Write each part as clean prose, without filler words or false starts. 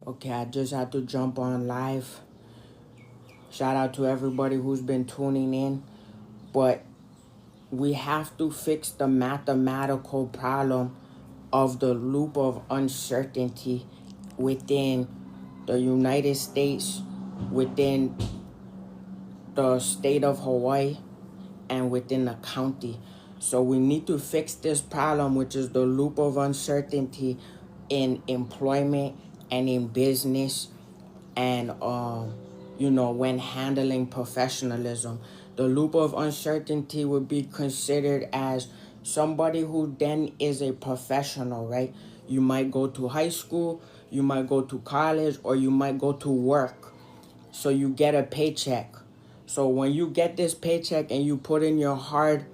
Okay, I just had to jump on live. Shout out to everybody who's been tuning in. But we have to fix the mathematical problem of the loop of uncertainty within the United States, within the state of Hawaii, and within the county. So we need to fix this problem, which is the loop of uncertainty in employment and in business and when handling professionalism. The loop of uncertainty would be considered as somebody who then is a professional, right? You might go to high school, you might go to college, or you might go to work. So you get a paycheck. So when you get this paycheck and you put in your hard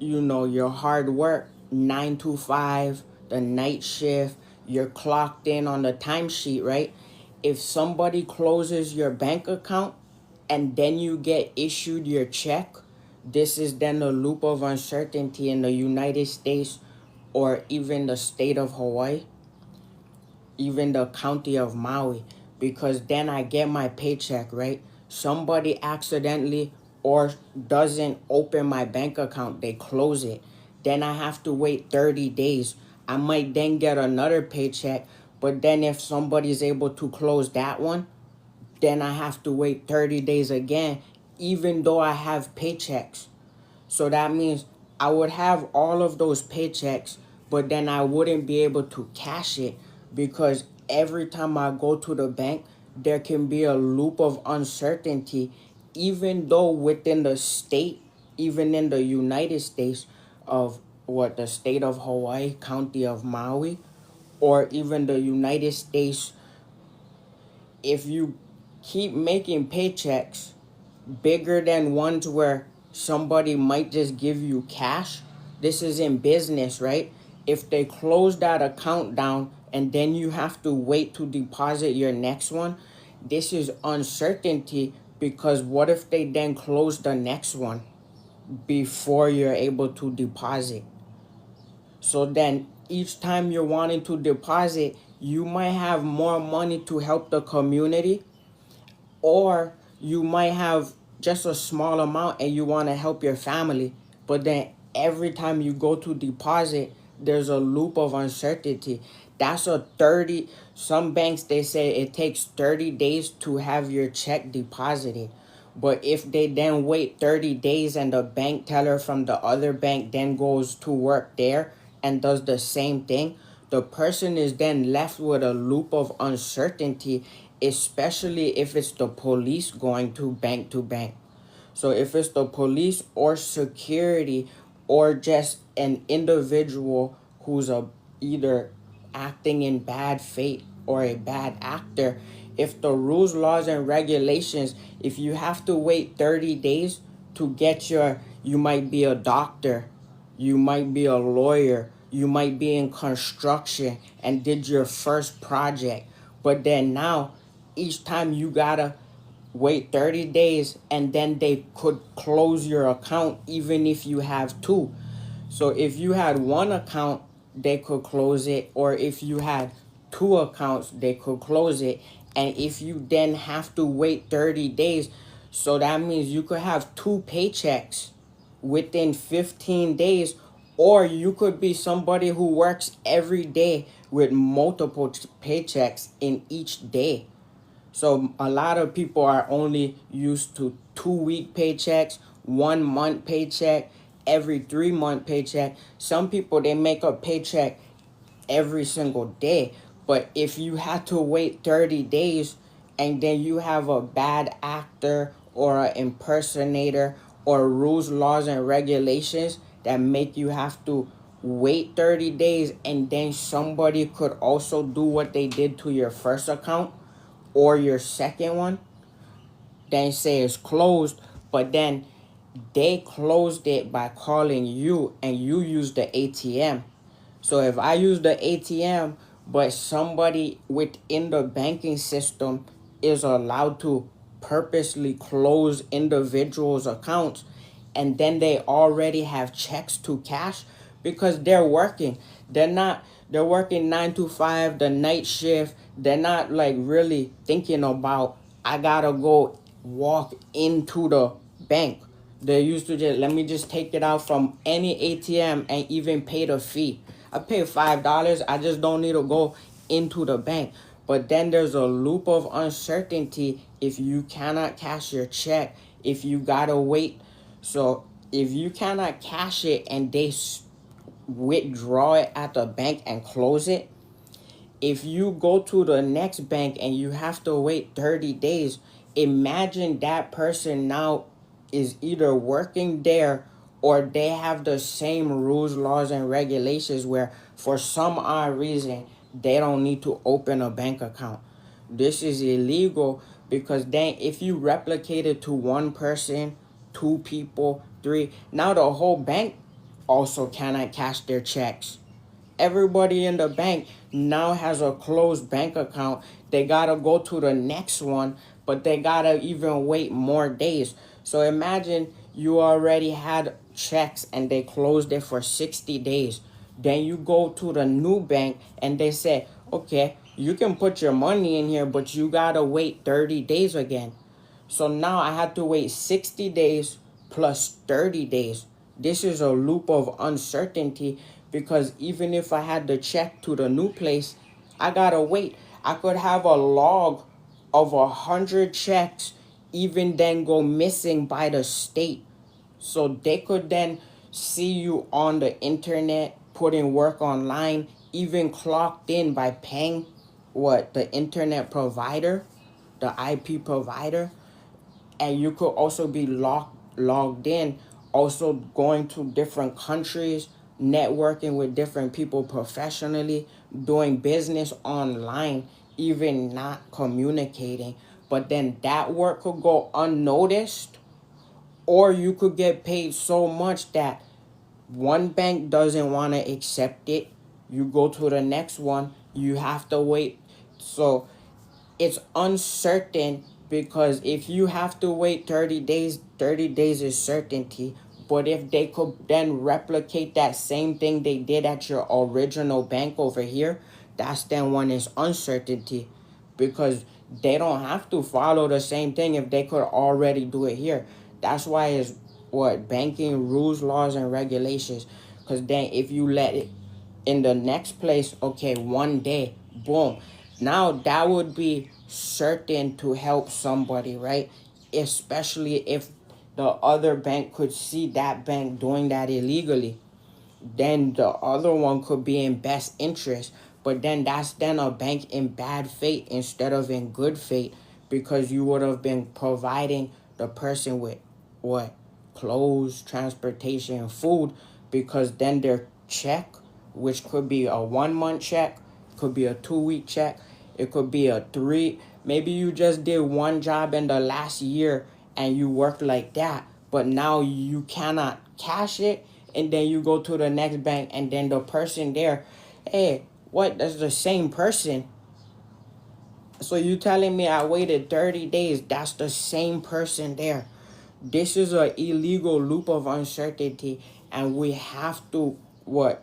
work, 9 to 5, the night shift, you're clocked in on the timesheet, right? If somebody closes your bank account and then you get issued your check, this is then the loop of uncertainty in the United States or even the state of Hawaii, even the county of Maui, because then I get my paycheck, right? Somebody accidentally or doesn't open my bank account, they close it. Then I have to wait 30 days. I might then get another paycheck, but then if somebody's able to close that one, then I have to wait 30 days again, even though I have paychecks. So that means I would have all of those paychecks, but then I wouldn't be able to cash it because every time I go to the bank, there can be a loop of uncertainty, even though within the state, even in the United States of the state of Hawaii, county of Maui, or even the United States, if you keep making paychecks bigger than ones where somebody might just give you cash, this is in business, right? If they close that account down and then you have to wait to deposit your next one, this is uncertainty, because what if they then close the next one before you're able to deposit? So then each time you're wanting to deposit, you might have more money to help the community, or you might have just a small amount and you want to help your family. But then every time you go to deposit, there's a loop of uncertainty. That's a 30, some banks, they say it takes 30 days to have your check deposited. But if they then wait 30 days and the bank teller from the other bank then goes to work there and does the same thing, the person is then left with a loop of uncertainty, especially if it's the police going to bank to bank. So if it's the police or security or just an individual who's either acting in bad faith or a bad actor, if the rules, laws, and regulations, if you have to wait 30 days to get you might be a doctor, you might be a lawyer, you might be in construction and did your first project, but then now each time you gotta wait 30 days and then they could close your account even if you have two. So if you had one account, they could close it, or if you had two accounts, they could close it. And if you then have to wait 30 days, so that means you could have two paychecks within 15 days, or you could be somebody who works every day with multiple paychecks in each day. So a lot of people are only used to 2 week paychecks, 1 month paycheck, every 3 month paycheck. Some people, they make a paycheck every single day. But if you had to wait 30 days and then you have a bad actor or an impersonator or rules, laws, and regulations that make you have to wait 30 days, and then somebody could also do what they did to your first account or your second one, then say it's closed, but then they closed it by calling you and you use the ATM. So if I use the ATM, but somebody within the banking system is allowed to purposely close individuals' accounts, and then they already have checks to cash because they're working. They're not They're working 9 to 5, the night shift. They're not like really thinking about, I gotta go walk into the bank. They used to just, let me just take it out from any ATM and even pay the fee. I pay $5. I just don't need to go into the bank. But then there's a loop of uncertainty if you cannot cash your check, if you gotta wait. So if you cannot cash it and they withdraw it at the bank and close it, if you go to the next bank and you have to wait 30 days, imagine that person now is either working there or they have the same rules, laws, and regulations where for some odd reason they don't need to open a bank account. This is illegal because then if you replicate it to one person, two people, three, now the whole bank also cannot cash their checks. Everybody in the bank now has a closed bank account. They gotta go to the next one, but they gotta even wait more days. So imagine you already had checks and they closed it for 60 days. Then you go to the new bank and they say, okay, you can put your money in here, but you gotta wait 30 days again. So now I had to wait 60 days plus 30 days. This is a loop of uncertainty because even if I had the check to the new place, I gotta wait. I could have a log of 100 checks, even then go missing by the state. So they could then see you on the internet, putting work online, even clocked in by paying the internet provider, the IP provider. And you could also be logged in, also going to different countries, networking with different people professionally, doing business online, even not communicating. But then that work could go unnoticed, or you could get paid so much that one bank doesn't want to accept it. You go to the next one, you have to wait. So it's uncertain because if you have to wait 30 days, 30 days is certainty. But if they could then replicate that same thing they did at your original bank over here, that's then when it's uncertainty because they don't have to follow the same thing if they could already do it here. That's why it's banking rules, laws, and regulations. Because then if you let it in the next place, okay, one day, boom. Now that would be certain to help somebody, right? Especially if the other bank could see that bank doing that illegally. Then the other one could be in best interest. But then that's then a bank in bad faith instead of in good faith because you would have been providing the person with what? Clothes, transportation, food, because then their check, which could be a 1 month check, could be a 2 week check, it could be a three. Maybe you just did one job in the last year and you worked like that, but now you cannot cash it. And then you go to the next bank and then the person there, hey, what? That's the same person. So you telling me I waited 30 days, that's the same person there. This is an illegal loop of uncertainty, and we have to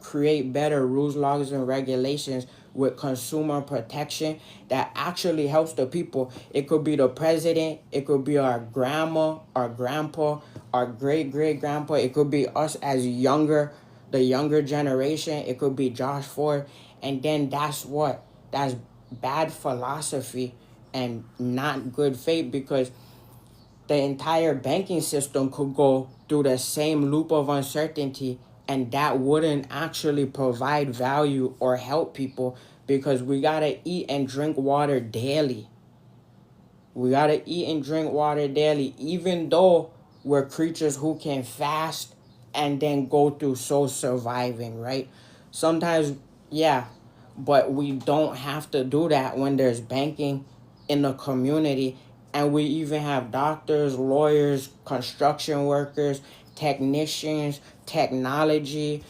create better rules, laws, and regulations with consumer protection that actually helps the people. It could be the president, it could be our grandma, our grandpa, our great grandpa, it could be us as the younger generation, it could be Josh Ford, and then that's bad philosophy and not good faith because the entire banking system could go through the same loop of uncertainty and that wouldn't actually provide value or help people because we gotta eat and drink water daily. We gotta eat and drink water daily, even though we're creatures who can fast and then go through soul surviving, right? Sometimes, yeah, but we don't have to do that when there's banking in the community. And we even have doctors, lawyers, construction workers, technicians, technology,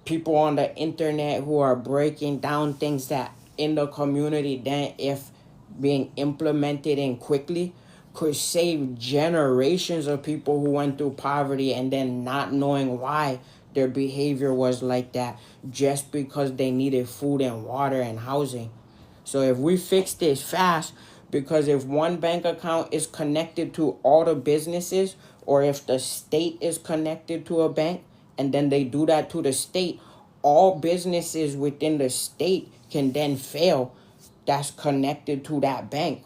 people on the internet who are breaking down things that in the community then if being implemented in quickly could save generations of people who went through poverty and then not knowing why their behavior was like that just because they needed food and water and housing. So if we fix this fast, because if one bank account is connected to all the businesses, or if the state is connected to a bank, and then they do that to the state, all businesses within the state can then fail that's connected to that bank,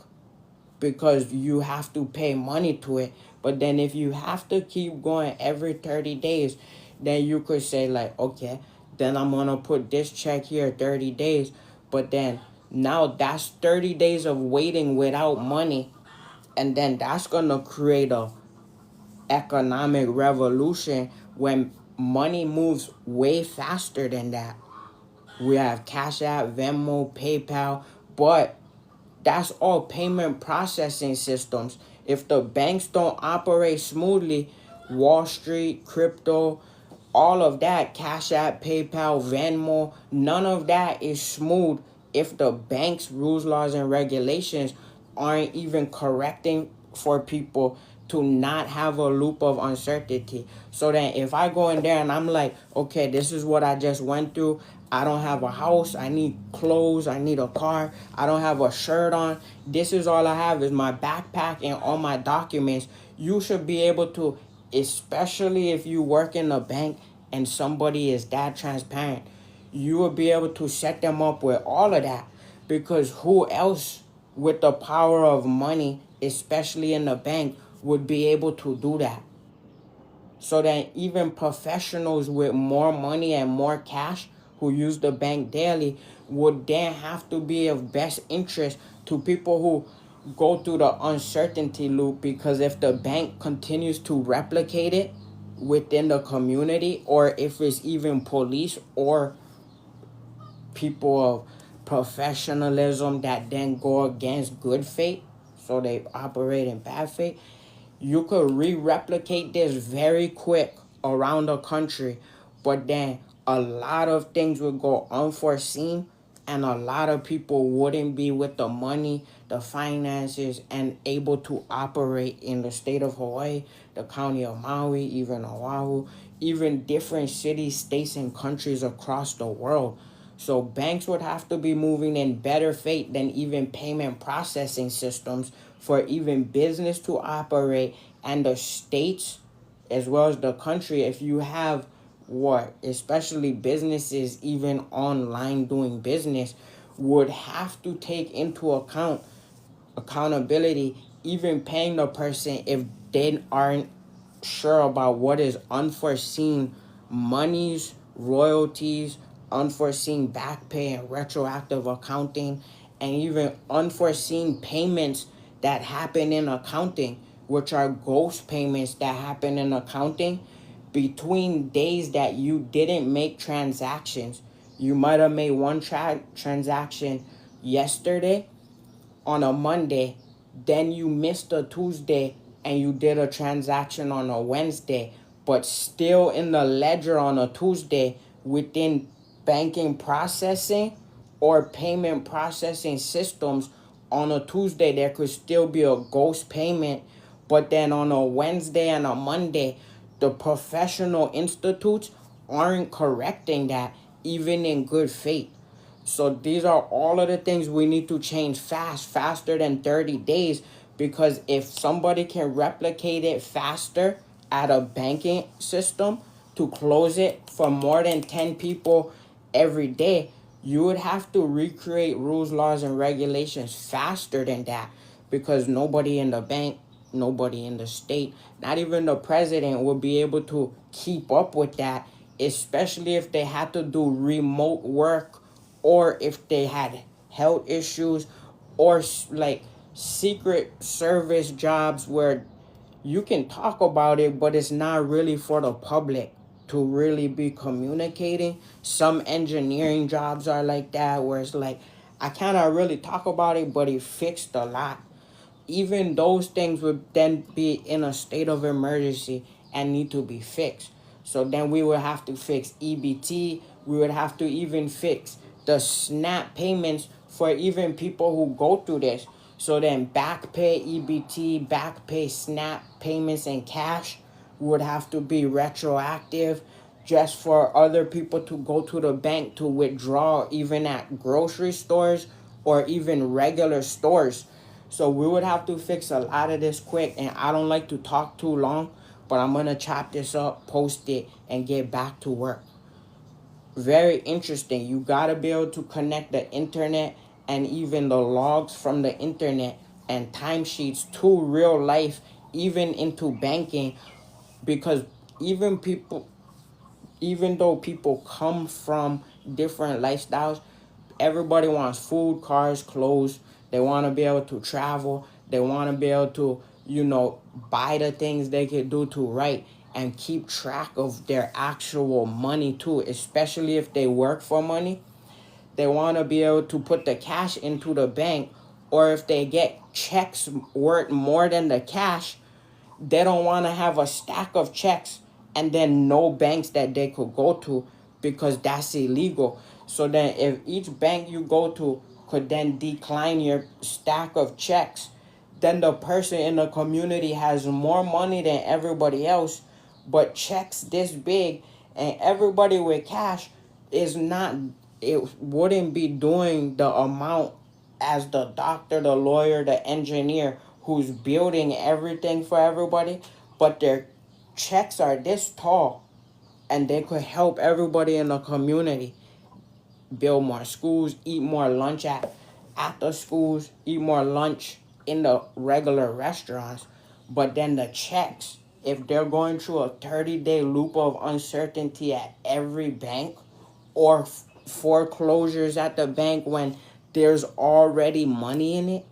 because you have to pay money to it. But then if you have to keep going every 30 days, then you could say like, okay, then I'm going to put this check here 30 days. But then now that's 30 days of waiting without money. And then that's going to create a economic revolution when money moves way faster than that. We have Cash App, Venmo, PayPal, but that's all payment processing systems. If the banks don't operate smoothly, Wall Street, crypto, all of that, Cash App, PayPal, Venmo, none of that is smooth if the bank's rules, laws, and regulations aren't even correcting for people to not have a loop of uncertainty. So that if I go in there and I'm like, okay, this is what I just went through. I don't have a house. I need clothes. I need a car. I don't have a shirt on. This is all I have is my backpack and all my documents. You should be able to, especially if you work in a bank and somebody is that transparent, you will be able to set them up with all of that. Because who else with the power of money, especially in the bank, would be able to do that? So that even professionals with more money and more cash who use the bank daily would then have to be of best interest to people who go through the uncertainty loop. Because if the bank continues to replicate it within the community, or if it's even police or people of professionalism that then go against good faith, so they operate in bad faith, you could replicate this very quick around the country. But then a lot of things would go unforeseen, and a lot of people wouldn't be with the money, the finances, and able to operate in the state of Hawaii, the county of Maui, even Oahu, even different cities, states, and countries across the world. So banks would have to be moving in better faith than even payment processing systems for even business to operate, and the states as well as the country. If you have what, especially businesses even online doing business, would have to take into account accountability, even paying the person if they aren't sure about what is unforeseen monies, royalties, unforeseen back pay and retroactive accounting, and even unforeseen payments that happen in accounting, which are ghost payments that happen in accounting between days that you didn't make transactions. You might have made one transaction yesterday on a Monday, then you missed a Tuesday and you did a transaction on a Wednesday, but still in the ledger on a Tuesday within banking processing or payment processing systems. On a Tuesday, there could still be a ghost payment, but then on a Wednesday and a Monday, the professional institutes aren't correcting that, even in good faith. So these are all of the things we need to change fast, faster than 30 days. Because if somebody can replicate it faster at a banking system to close it for more than 10 people every day, you would have to recreate rules, laws, and regulations faster than that. Because nobody in the bank, nobody in the state, not even the president will be able to keep up with that, especially if they had to do remote work, or if they had health issues, or like secret service jobs where you can talk about it, but it's not really for the public to really be communicating. Some engineering jobs are like that, where it's like, I cannot really talk about it, but it fixed a lot. Even those things would then be in a state of emergency and need to be fixed. So then we would have to fix EBT. We would have to even fix the SNAP payments for even people who go through this. So then back pay, EBT, back pay, SNAP payments in cash would have to be retroactive. just for other people to go to the bank to withdraw, even at grocery stores or even regular stores. So we would have to fix a lot of this quick. And I don't like to talk too long, but I'm going to chop this up, post it, and get back to work. Very interesting. You got to be able to connect the internet and even the logs from the internet and timesheets to real life, even into banking, because even people, even though people come from different lifestyles, everybody wants food, cars, clothes. They want to be able to travel. They want to be able to, buy the things they could do to right and keep track of their actual money too, especially if they work for money. They want to be able to put the cash into the bank, or if they get checks worth more than the cash, they don't want to have a stack of checks and then no banks that they could go to, because that's illegal. So then if each bank you go to could then decline your stack of checks, then the person in the community has more money than everybody else, but checks this big, and everybody with cash is not, it wouldn't be doing the amount as the doctor, the lawyer, the engineer who's building everything for everybody, but their checks are this tall and they could help everybody in the community build more schools, eat more lunch at the schools, eat more lunch in the regular restaurants. But then the checks, if they're going through a 30-day loop of uncertainty at every bank, or foreclosures at the bank when there's already money in it,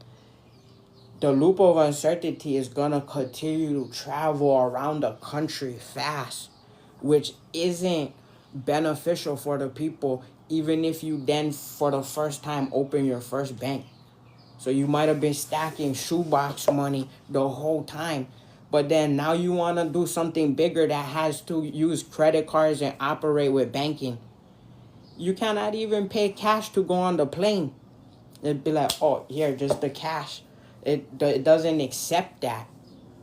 the loop of uncertainty is going to continue to travel around the country fast, which isn't beneficial for the people, even if you then for the first time open your first bank. So you might have been stacking shoebox money the whole time, but then now you want to do something bigger that has to use credit cards and operate with banking. You cannot even pay cash to go on the plane. It'd be like, oh, here, just the cash. It doesn't accept that.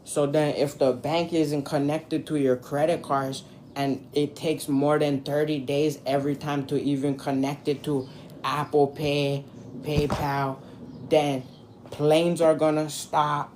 So then if the bank isn't connected to your credit cards and it takes more than 30 days every time to even connect it to Apple Pay, PayPal, then planes are going to stop.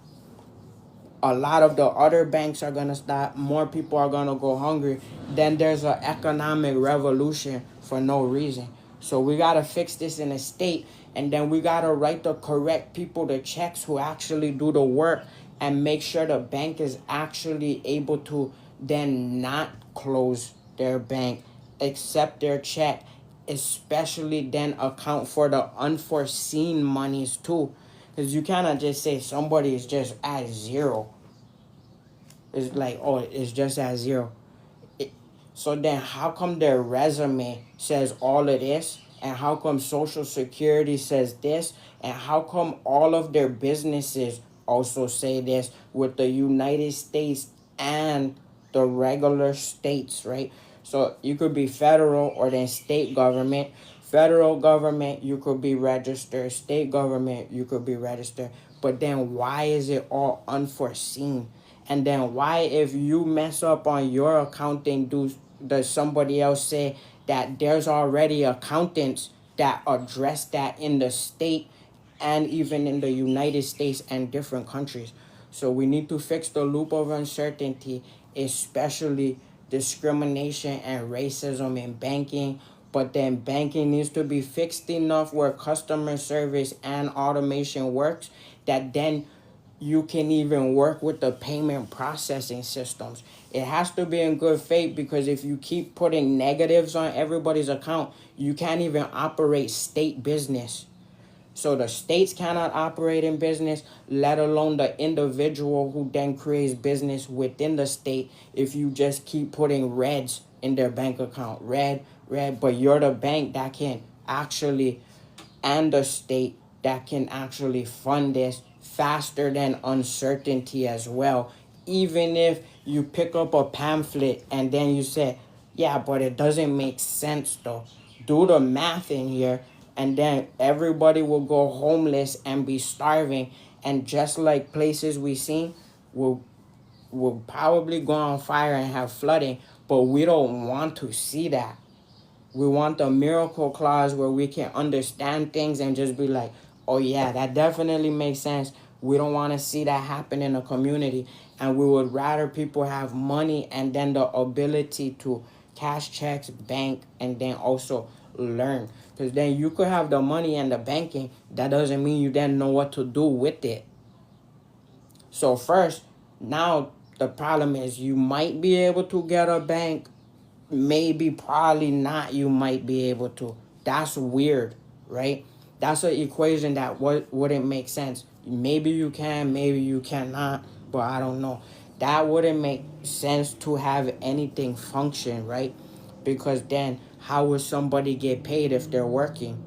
A lot of the other banks are going to stop. More people are going to go hungry. Then there's an economic revolution for no reason. So we got to fix this in a state. And then we got to write the correct people the checks who actually do the work, and make sure the bank is actually able to then not close their bank, accept their check, especially then account for the unforeseen monies too. Because you cannot just say somebody is just at zero. It's like, oh, it's just at zero. So then how come their resume says all of this? And how come Social Security says this? And how come all of their businesses also say this with the United States and the regular states, right? So you could be federal or then state government. Federal government, you could be registered. State government, you could be registered. But then why is it all unforeseen? And then why, if you mess up on your accounting, does somebody else say that there's already accountants that address that in the state and even in the United States and different countries? So we need to fix the loop of uncertainty, especially discrimination and racism in banking. But then banking needs to be fixed enough where customer service and automation works, that then you can even work with the payment processing systems. It has to be in good faith, because if you keep putting negatives on everybody's account, you can't even operate state business. So the states cannot operate in business, let alone the individual who then creates business within the state, if you just keep putting reds in their bank account. Red, but you're the bank that can actually, and the state that can actually fund this faster than uncertainty as well. Even if you pick up a pamphlet and then you say, yeah, but it doesn't make sense though. Do the math in here, and then everybody will go homeless and be starving. And just like places we seen will probably go on fire and have flooding. But we don't want to see that. We want the miracle clause where we can understand things and just be like, oh yeah, that definitely makes sense. We don't want to see that happen in a community. And we would rather people have money and then the ability to cash checks, bank, and then also learn. Because then you could have the money and the banking. That doesn't mean you then know what to do with it. So first, now the problem is you might be able to get a bank, maybe, probably not, you might be able to. That's weird, right? That's an equation that wouldn't make sense. Maybe you can, maybe you cannot, but I don't know. That wouldn't make sense to have anything function, right? Because then how would somebody get paid if they're working?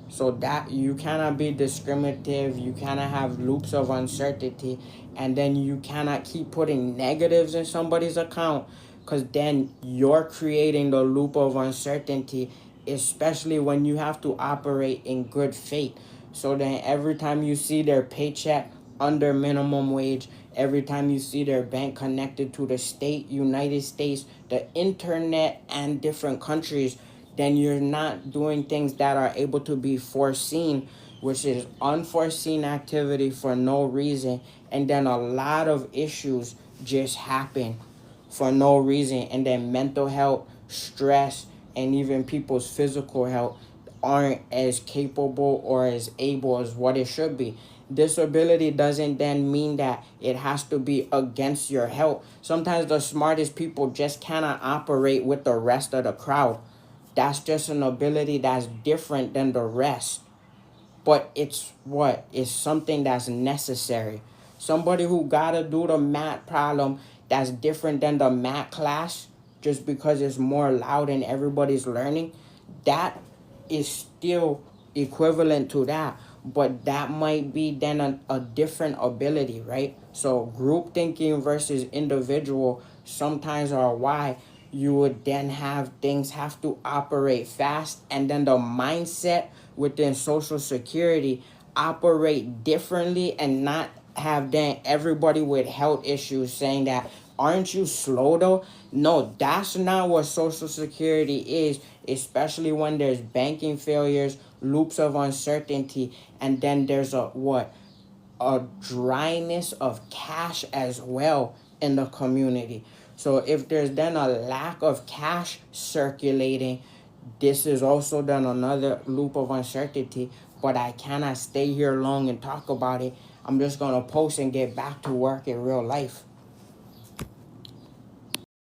So that you cannot be discriminative, you cannot have loops of uncertainty, and then you cannot keep putting negatives in somebody's account, because then you're creating the loop of uncertainty, especially when you have to operate in good faith. So then every time you see their paycheck under minimum wage, every time you see their bank connected to the state, United States, the internet, and different countries, then you're not doing things that are able to be foreseen, which is unforeseen activity for no reason. And then a lot of issues just happen for no reason. And then mental health, stress, and even people's physical health aren't as capable or as able as what it should be. Disability doesn't then mean that it has to be against your health. Sometimes the smartest people just cannot operate with the rest of the crowd. That's just an ability that's different than the rest. But it's what? It's something that's necessary. Somebody who gotta do the math problem that's different than the math class just because it's more loud and everybody's learning, that is still equivalent to that. But that might be then a different ability, right? So group thinking versus individual sometimes are why you would then have things have to operate fast, and then the mindset within Social Security operate differently, and not have then everybody with health issues saying that, aren't you slow though? No, that's not what Social Security is, especially when there's banking failures, loops of uncertainty, and then there's a dryness of cash as well in the community. So if there's then a lack of cash circulating, this is also then another loop of uncertainty. But I cannot stay here long and talk about it. I'm just going to post and get back to work in real life.